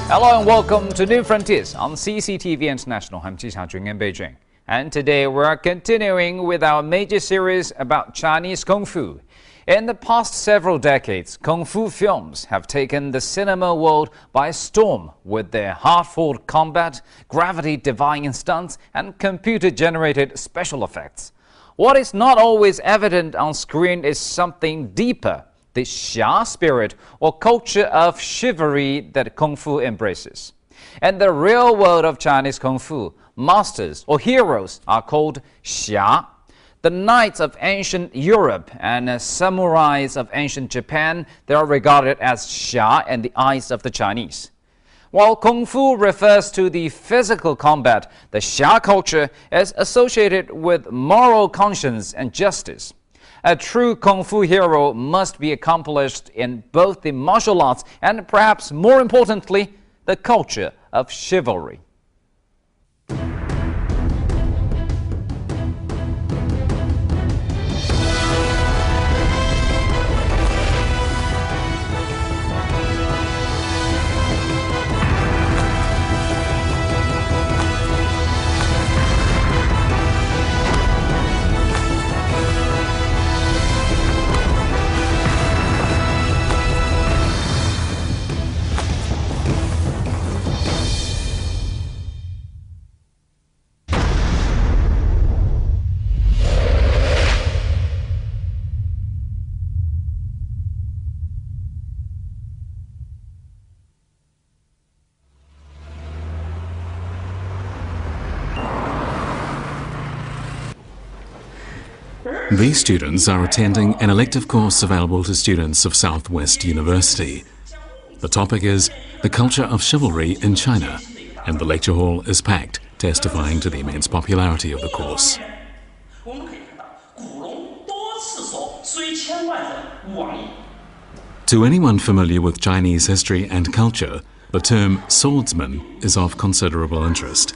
Hello and welcome to New Frontiers on CCTV International. I'm Ji Xiaojun in Beijing. And today we're continuing with our major series about Chinese Kung Fu. In the past several decades, Kung Fu films have taken the cinema world by storm with their hard-fought combat, gravity-defying stunts, and computer-generated special effects. What is not always evident on screen is something deeper, the Xia spirit or culture of chivalry that Kung Fu embraces. In the real world of Chinese Kung Fu, masters or heroes are called Xia. The knights of ancient Europe and samurais of ancient Japan, they are regarded as Xia in the eyes of the Chinese. While Kung Fu refers to the physical combat, the Xia culture is associated with moral conscience and justice. A true Kung Fu hero must be accomplished in both the martial arts and, perhaps more importantly, the culture of chivalry. These students are attending an elective course available to students of Southwest University. The topic is the culture of chivalry in China, and the lecture hall is packed, testifying to the immense popularity of the course. To anyone familiar with Chinese history and culture, the term swordsman is of considerable interest.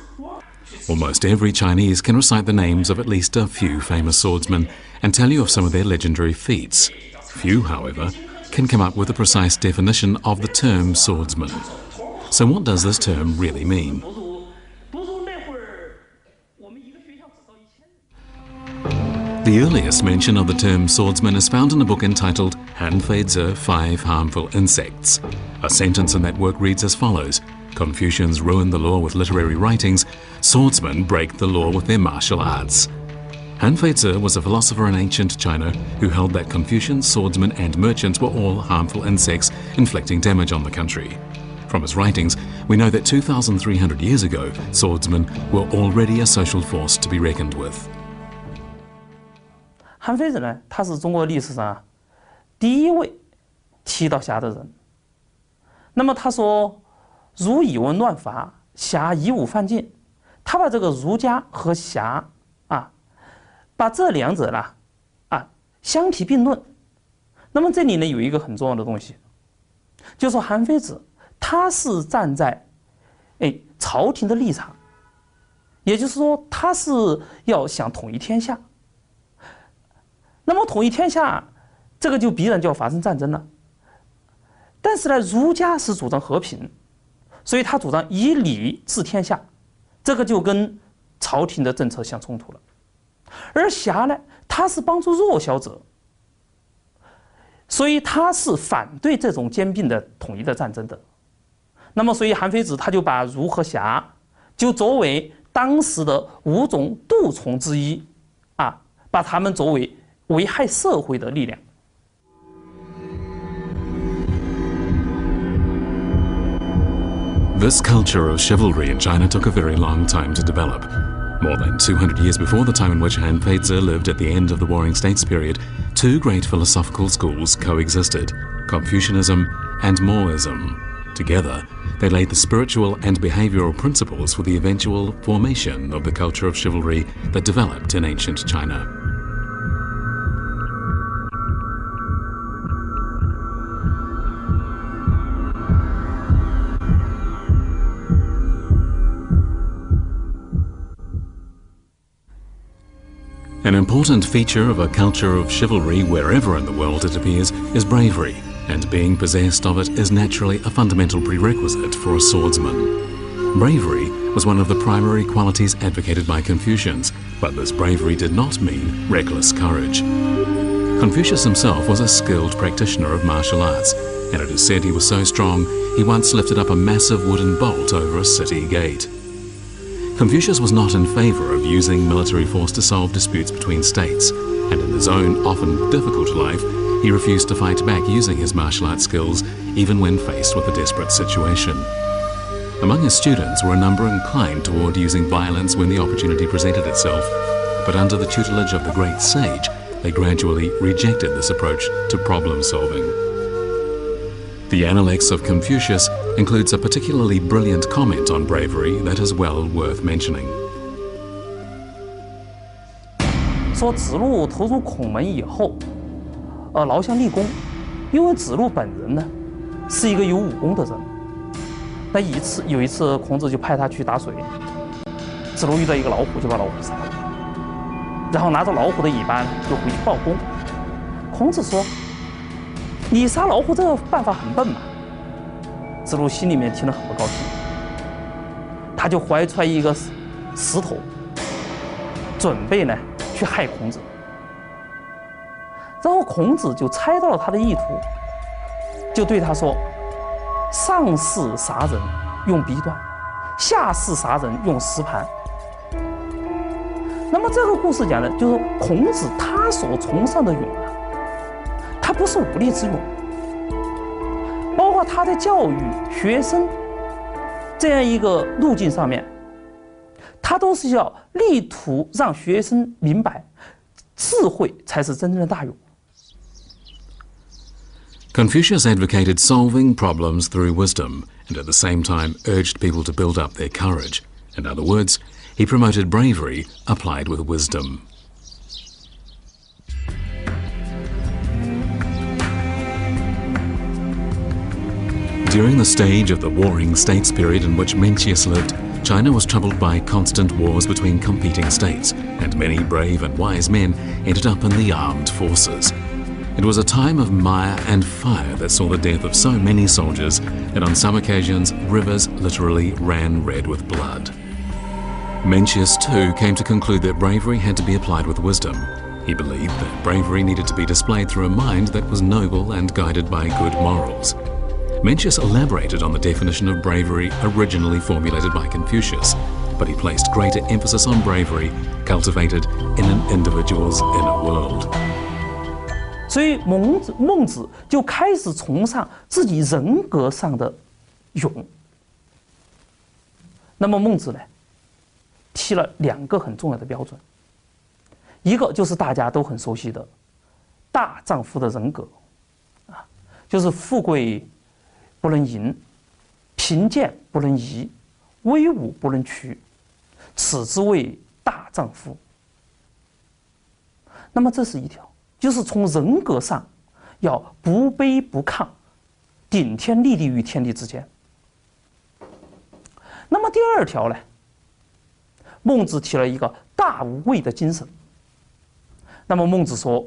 Almost every Chinese can recite the names of at least a few famous swordsmen and tell you of some of their legendary feats. Few, however, can come up with a precise definition of the term swordsman. So what does this term really mean? The earliest mention of the term swordsman is found in a book entitled Hanfeizi, 5 Harmful Insects. A sentence in that work reads as follows: Confucians ruined the law with literary writings, swordsmen break the law with their martial arts. Hanfeizi was a philosopher in ancient China who held that Confucians, swordsmen and merchants were all harmful insects inflicting damage on the country. From his writings, we know that 2,300 years ago, swordsmen were already a social force to be reckoned with. 韩非子呢，他是中国历史上第一位提到侠的人。那么他说：“儒以文乱法，侠以武犯禁。”他把这个儒家和侠把这两者呢相提并论。那么这里呢有一个很重要的东西，就是说韩非子他是站在朝廷的立场，也就是说他是要想统一天下。那么统一天下，这个就必然就要发生战争了。但是呢，儒家是主张和平，所以他主张以礼治天下，这个就跟朝廷的政策相冲突了。而侠呢，他是帮助弱小者，所以他是反对这种兼并的统一的战争的。那么，所以韩非子他就把儒和侠就作为当时的5种蠹虫之一把他们作为危害社会的力量。This culture of chivalry in China took a very long time to develop. More than 200 years before the time in which Hanfeizi lived at the end of the Warring States period, two great philosophical schools coexisted, Confucianism and Maoism. Together, they laid the spiritual and behavioral principles for the eventual formation of the culture of chivalry that developed in ancient China. An important feature of a culture of chivalry wherever in the world it appears is bravery, and being possessed of it is naturally a fundamental prerequisite for a swordsman. Bravery was one of the primary qualities advocated by Confucians, but this bravery did not mean reckless courage. Confucius himself was a skilled practitioner of martial arts, and it is said he was so strong he once lifted up a massive wooden bolt over a city gate. Confucius was not in favour of using military force to solve disputes between states, and in his own often difficult life, he refused to fight back using his martial arts skills, even when faced with a desperate situation. Among his students were a number inclined toward using violence when the opportunity presented itself, but under the tutelage of the great sage, they gradually rejected this approach to problem solving. The Analects of Confucius includes a particularly brilliant comment on bravery that is well worth mentioning. 说子路投入孔门以后，劳乡立功，因为子路本人呢是一个有武功的人。那有一次，孔子就派他去打水，子路遇到一个老虎，就把老虎杀了，然后拿着老虎的尾巴就回去报功。孔子说：“你杀老虎这个办法很笨嘛。”子路心里面听了很不高兴，他就怀揣一个石头，准备呢去害孔子。然后孔子就猜到了他的意图，就对他说：“上士杀人用逼断，下士杀人用石盘。”那么这个故事讲的就是孔子他所崇尚的勇啊，他不是武力之勇，包括他在教育学生这样一个路径上面，他都是要力图让学生明白，智慧才是真正的大勇。Confucius advocated solving problems through wisdom and at the same time urged people to build up their courage. In other words, he promoted bravery applied with wisdom. During the stage of the Warring States period in which Mencius lived, China was troubled by constant wars between competing states, and many brave and wise men ended up in the armed forces. It was a time of mire and fire that saw the death of so many soldiers that on some occasions rivers literally ran red with blood. Mencius too came to conclude that bravery had to be applied with wisdom. He believed that bravery needed to be displayed through a mind that was noble and guided by good morals. Mencius elaborated on the definition of bravery originally formulated by Confucius, but he placed greater emphasis on bravery cultivated in an individual's inner world. 所以孟子就开始崇尚自己人格上的勇。那么孟子呢，提了2个很重要的标准，一个就是大家都很熟悉的大丈夫的人格，就是富贵不能淫，贫贱不能移，威武不能屈，此之谓大丈夫。那么这是一条，就是从人格上要不卑不亢，顶天立地于天地之间。那么第2条呢，孟子提了一个大无畏的精神。那么孟子说：“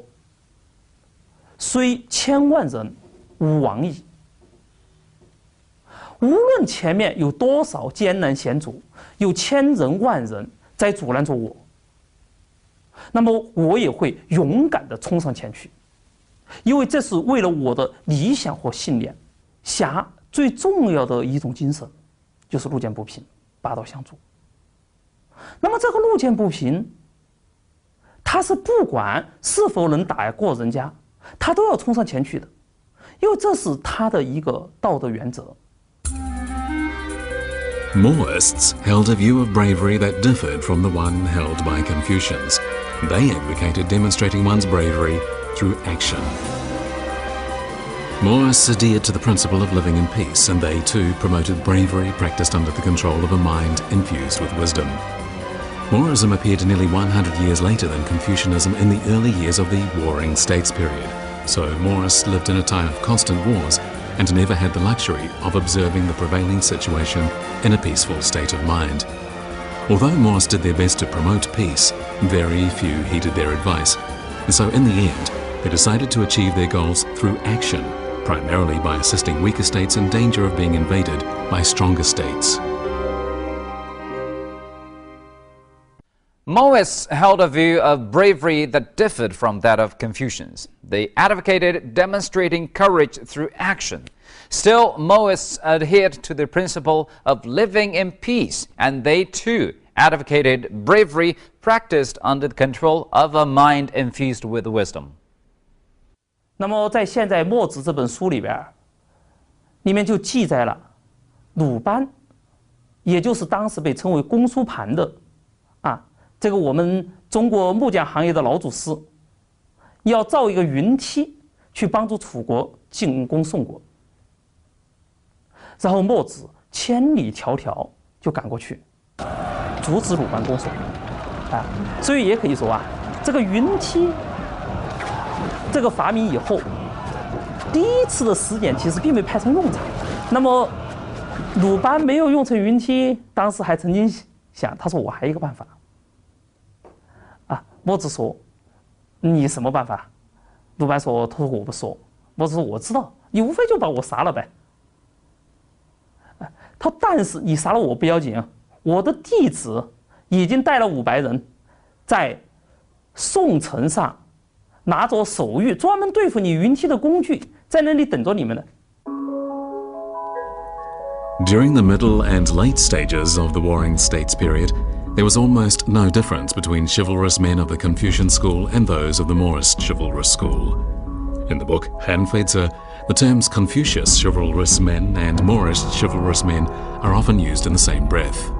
虽千万人，吾往矣。”无论前面有多少艰难险阻，有千人万人在阻拦着我，那么我也会勇敢地冲上前去，因为这是为了我的理想和信念。侠最重要的一种精神就是路见不平，拔刀相助。那么这个路见不平，他是不管是否能打过人家，他都要冲上前去的，因为这是他的一个道德原则。Mohists held a view of bravery that differed from the one held by Confucians. They advocated demonstrating one's bravery through action. Mohists adhered to the principle of living in peace, and they too promoted bravery practiced under the control of a mind infused with wisdom. Mohism appeared nearly 100 years later than Confucianism in the early years of the Warring States period, so Mohists lived in a time of constant wars and never had the luxury of observing the prevailing situation in a peaceful state of mind. Although Mohists did their best to promote peace, very few heeded their advice, and so in the end, they decided to achieve their goals through action, primarily by assisting weaker states in danger of being invaded by stronger states. Maoists held a view of bravery that differed from that of Confucians. They advocated demonstrating courage through action. Still, Maoists adhered to the principle of living in peace, and they too advocated bravery practiced under the control of a mind infused with wisdom. 那么在现在墨子这本书里边，里面就记载了鲁班，也就是当时被称为公输盘的这个我们中国木匠行业的老祖师，要造一个云梯去帮助楚国进攻宋国。然后墨子千里迢迢就赶过去，阻止鲁班攻宋所以也可以说这个云梯这个发明以后，第一次的实践其实并没派上用场。那么鲁班没有用成云梯，当时还曾经想，他说我还有一个办法墨子说你什么办法？鲁班说，他说我不说。墨子说我知道，你无非就把我杀了呗。他说但是你杀了我不要紧，我的弟子已经带了500人，在宋城上拿着手谕，专门对付你云梯的工具，在那里等着你们呢。During the middle and late stages of the Warring States period, there was almost no difference between chivalrous men of the Confucian school and those of the Maoist chivalrous school. In the book Han Feizi, the terms Confucius chivalrous men and Maoist chivalrous men are often used in the same breath.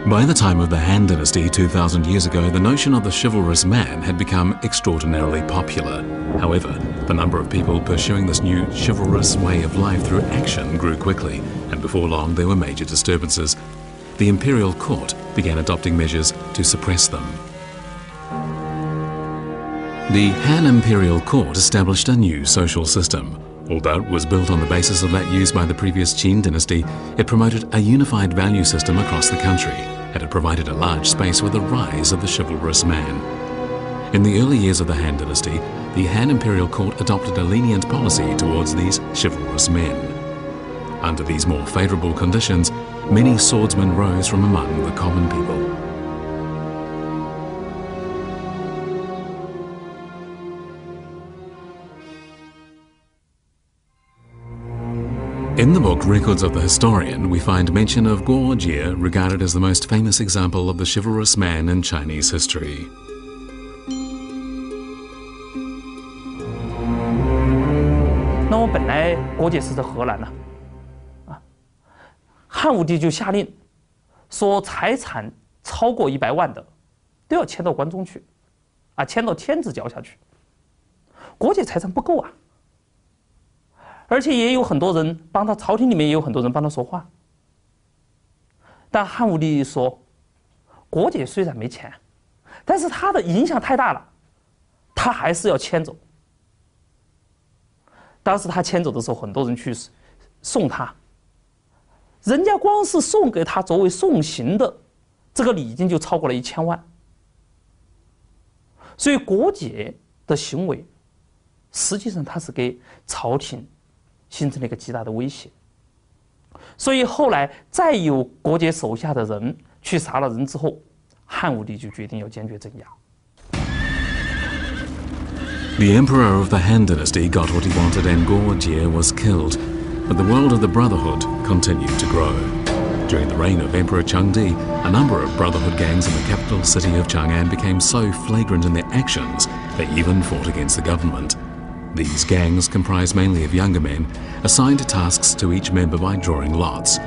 By the time of the Han Dynasty 2,000 years ago, the notion of the chivalrous man had become extraordinarily popular. However, the number of people pursuing this new chivalrous way of life through action grew quickly, and before long there were major disturbances. The imperial court began adopting measures to suppress them. The Han imperial court established a new social system. Although it was built on the basis of that used by the previous Qin dynasty, it promoted a unified value system across the country, and it provided a large space for the rise of the chivalrous man. In the early years of the Han dynasty, the Han imperial court adopted a lenient policy towards these chivalrous men. Under these more favourable conditions, many swordsmen rose from among the common people. In the book Records of the Historian, we find mention of Guo Jie, regarded as the most famous example of the chivalrous man in Chinese history. 那么本来国姐是在荷兰呢，汉武帝就下令说，财产超过100万的都要迁到关中去，迁到天子脚下去。国姐财产不够而且也有很多人帮他，朝廷里面也有很多人帮他说话。但汉武帝说，国姐虽然没钱，但是他的影响太大了，他还是要迁走。当时他迁走的时候，很多人去送他，人家光是送给他作为送行的这个礼金就超过了1000万。所以国姐的行为，实际上他是给朝廷形成了一个极大的威胁。所以后来再有国姐手下的人去杀了人之后，汉武帝就决定要坚决镇压。The emperor of the Han dynasty got what he wanted and Guo Jie was killed, but the world of the Brotherhood continued to grow. During the reign of Emperor Chengdi, a number of Brotherhood gangs in the capital city of Chang'an became so flagrant in their actions, they even fought against the government. These gangs comprised mainly of younger men, assigned tasks to each member by drawing lots.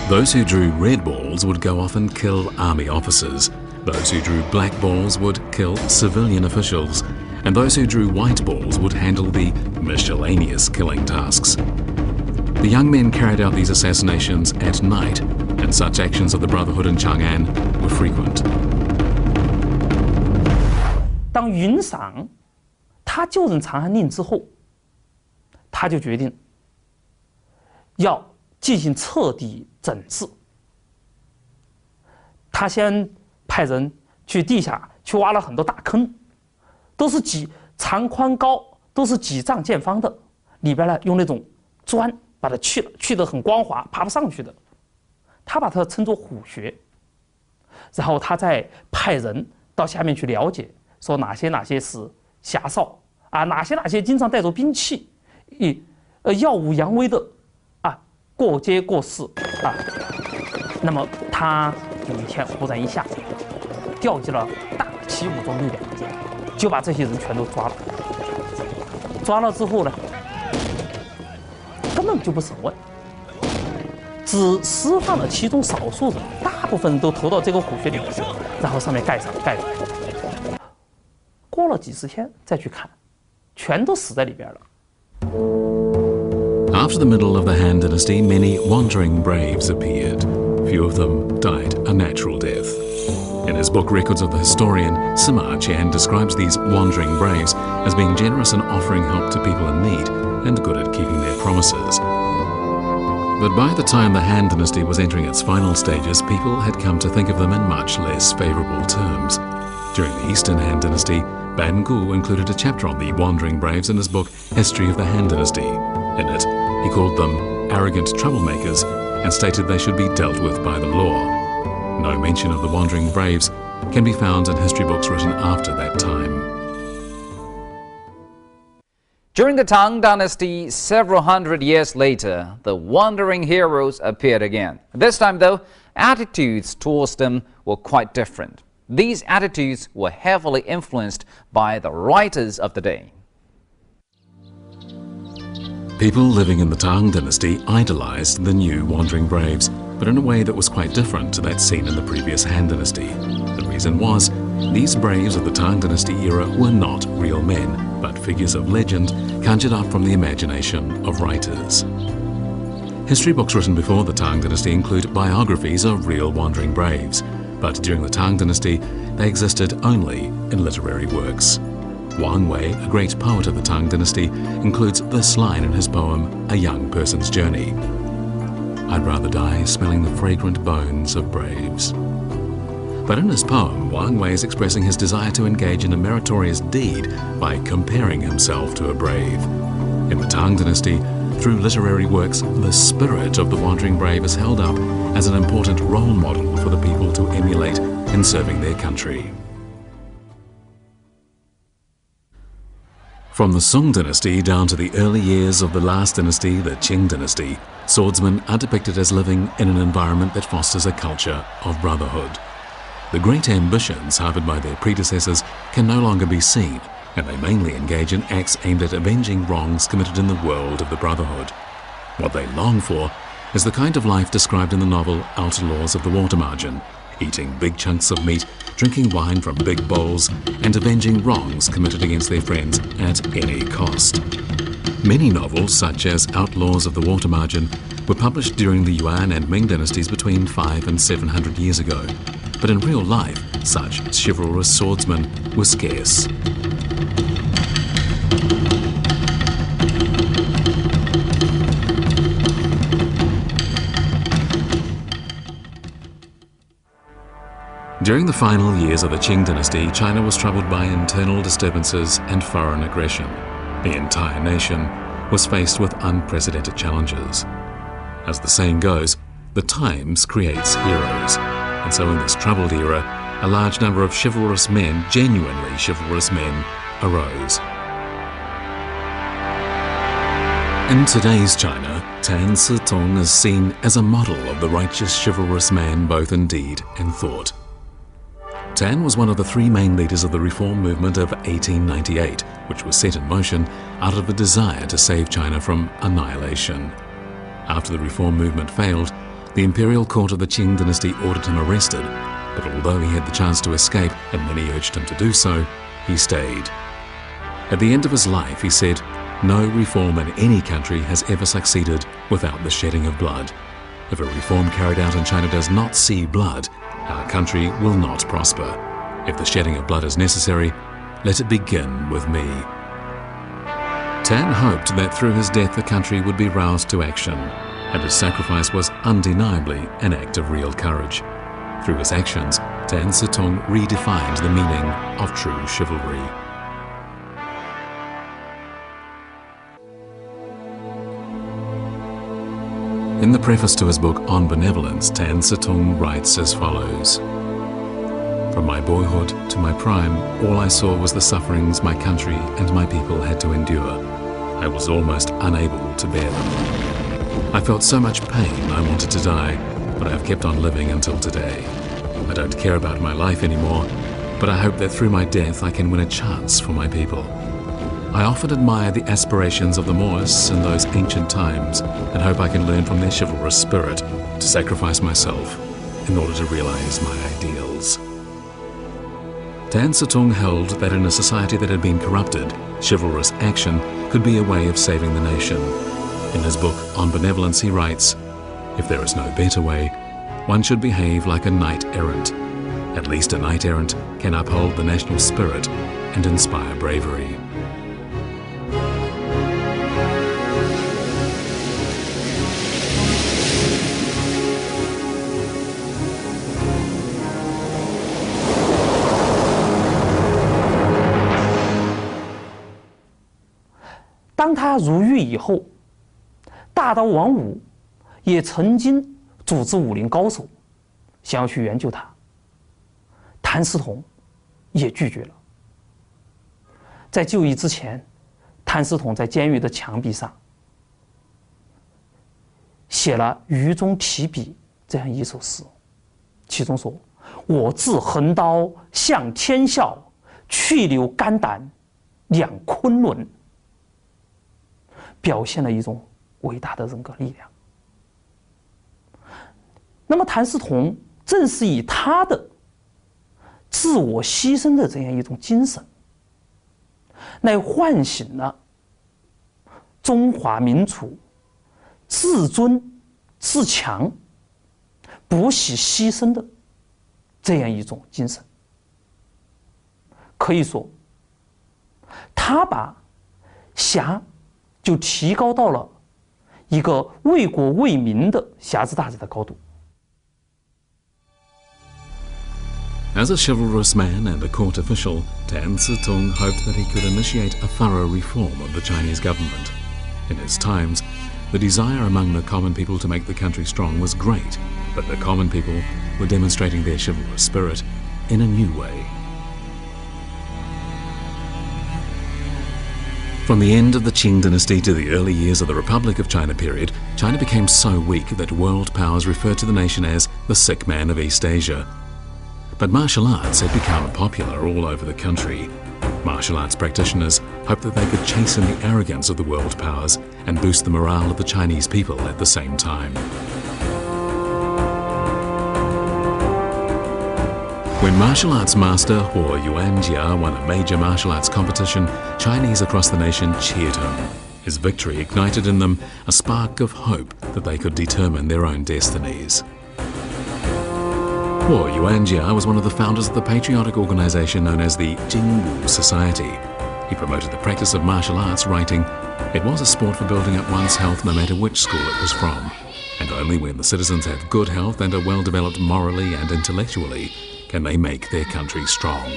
Those who drew red balls would go off and kill army officers. Those who drew black balls would kill civilian officials. And those who drew white balls would handle the miscellaneous killing tasks. The young men carried out these assassinations at night, and such actions of the Brotherhood in Chang'an were frequent. 当云赏他就任长安令之后，他就决定要进行彻底整治。他先派人去地下去挖了很多大坑，都是长宽高都是几丈见方的，里边呢用那种砖把它去了，去得很光滑，爬不上去的。他把它称作虎穴，然后他再派人到下面去了解，说哪些是侠少啊，哪些经常带着兵器，耀武扬威的啊，过街过市啊。那么他有一天忽然一下，调集了大批武装力量，就把这些人全都抓了。抓了之后呢，根本就不审问，只释放了其中少数人，大部分人都投到这个虎穴里面去，然后上面盖上。过了几十天再去看，全都死在里边了。After the middle of the Han Dynasty, many wandering braves appeared. Few of them died a natural death. In his book Records of the Historian, Sima Qian describes these wandering braves as being generous in offering help to people in need and good at keeping their promises. But by the time the Han Dynasty was entering its final stages, people had come to think of them in much less favourable terms. During the Eastern Han Dynasty, Ban Gu included a chapter on the wandering braves in his book History of the Han Dynasty. In it, he called them arrogant troublemakers and stated they should be dealt with by the law. No mention of the wandering braves can be found in history books written after that time. During the Tang Dynasty, several hundred years later, the wandering heroes appeared again. This time, though, attitudes towards them were quite different. These attitudes were heavily influenced by the writers of the day. People living in the Tang Dynasty idolized the new wandering braves, but in a way that was quite different to that seen in the previous Han Dynasty. The reason was, these braves of the Tang Dynasty era were not real men, but figures of legend conjured up from the imagination of writers. History books written before the Tang Dynasty include biographies of real wandering braves, but during the Tang Dynasty they existed only in literary works. Wang Wei, a great poet of the Tang Dynasty, includes this line in his poem, A Young Person's Journey. I'd rather die smelling the fragrant bones of braves. But in his poem, Wang Wei is expressing his desire to engage in a meritorious deed by comparing himself to a brave. In the Tang Dynasty, through literary works, the spirit of the wandering brave is held up as an important role model for the people to emulate in serving their country. From the Song Dynasty down to the early years of the last dynasty, the Qing Dynasty, swordsmen are depicted as living in an environment that fosters a culture of brotherhood. The great ambitions harbored by their predecessors can no longer be seen, and they mainly engage in acts aimed at avenging wrongs committed in the world of the brotherhood. What they long for is the kind of life described in the novel Outlaws of the Water Margin, eating big chunks of meat, drinking wine from big bowls, and avenging wrongs committed against their friends at any cost. Many novels, such as Outlaws of the Water Margin, were published during the Yuan and Ming dynasties between 500 and 700 years ago. But in real life, such chivalrous swordsmen were scarce. During the final years of the Qing dynasty, China was troubled by internal disturbances and foreign aggression. The entire nation was faced with unprecedented challenges. As the saying goes, the times creates heroes. And so in this troubled era, a large number of chivalrous men, genuinely chivalrous men, arose. In today's China, Tan Sitong is seen as a model of the righteous chivalrous man both in deed and thought. Tan was one of the three main leaders of the reform movement of 1898, which was set in motion out of a desire to save China from annihilation. After the reform movement failed, the imperial court of the Qing dynasty ordered him arrested, but although he had the chance to escape and many urged him to do so, he stayed. At the end of his life, he said, "No reform in any country has ever succeeded without the shedding of blood. If a reform carried out in China does not see blood, our country will not prosper. If the shedding of blood is necessary, let it begin with me." Tan hoped that through his death the country would be roused to action, and his sacrifice was undeniably an act of real courage. Through his actions, Tan Sitong redefined the meaning of true chivalry. In the preface to his book On Benevolence, Tan Sitong writes as follows: "From my boyhood to my prime, all I saw was the sufferings my country and my people had to endure. I was almost unable to bear them. I felt so much pain I wanted to die, but I have kept on living until today. I don't care about my life anymore, but I hope that through my death I can win a chance for my people. I often admire the aspirations of the Moors in those ancient times and hope I can learn from their chivalrous spirit to sacrifice myself in order to realize my ideals." Tan Sitong held that in a society that had been corrupted, chivalrous action could be a way of saving the nation. In his book On Benevolence he writes, "If there is no better way, one should behave like a knight-errant. At least a knight-errant can uphold the national spirit and inspire bravery."当他入狱以后，大刀王五也曾经组织武林高手想要去援救他，谭嗣同也拒绝了。在就义之前，谭嗣同在监狱的墙壁上写了《狱中题笔》这样一首诗，其中说：“我自横刀向天笑，去留肝胆两昆仑。”表现了一种伟大的人格力量。那么谭嗣同正是以他的自我牺牲的这样一种精神，来唤醒了中华民族自尊自强、不惜牺牲的这样一种精神。可以说，他把侠就提高到了一个为国为民的侠之大者的高度。As a chivalrous man and a court official, Tan Sitong hoped that he could initiate a thorough reform of the Chinese government. In his times, the desire among the common people to make the country strong was great, but the common people were demonstrating their chivalrous spirit in a new way. From the end of the Qing dynasty to the early years of the Republic of China period, China became so weak that world powers referred to the nation as the sick man of East Asia. But martial arts had become popular all over the country. Martial arts practitioners hoped that they could chasten the arrogance of the world powers and boost the morale of the Chinese people at the same time. When martial arts master Huo Yuanjia won a major martial arts competition, Chinese across the nation cheered him. His victory ignited in them a spark of hope that they could determine their own destinies. Huo Yuanjia was one of the founders of the patriotic organization known as the Jingwu Society. He promoted the practice of martial arts, writing, "It was a sport for building up one's health no matter which school it was from. And only when the citizens have good health and are well developed morally and intellectually can they make their country strong."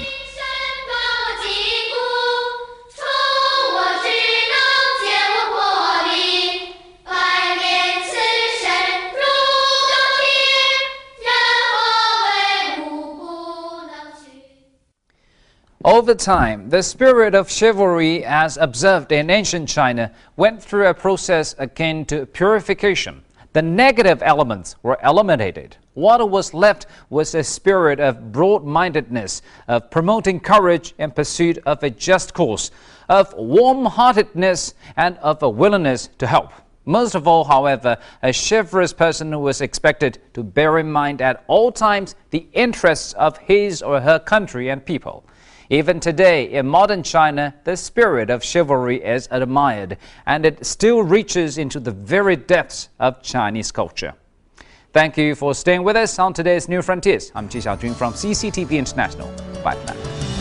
Over time, the spirit of chivalry as observed in ancient China went through a process akin to purification. The negative elements were eliminated. What was left was a spirit of broad-mindedness, of promoting courage in pursuit of a just cause, of warm-heartedness, and of a willingness to help. Most of all, however, a chivalrous person was expected to bear in mind at all times the interests of his or her country and people. Even today, in modern China, the spirit of chivalry is admired, and it still reaches into the very depths of Chinese culture. Thank you for staying with us on today's New Frontiers. I'm Ji Xiaojun from CCTV International. Bye for now.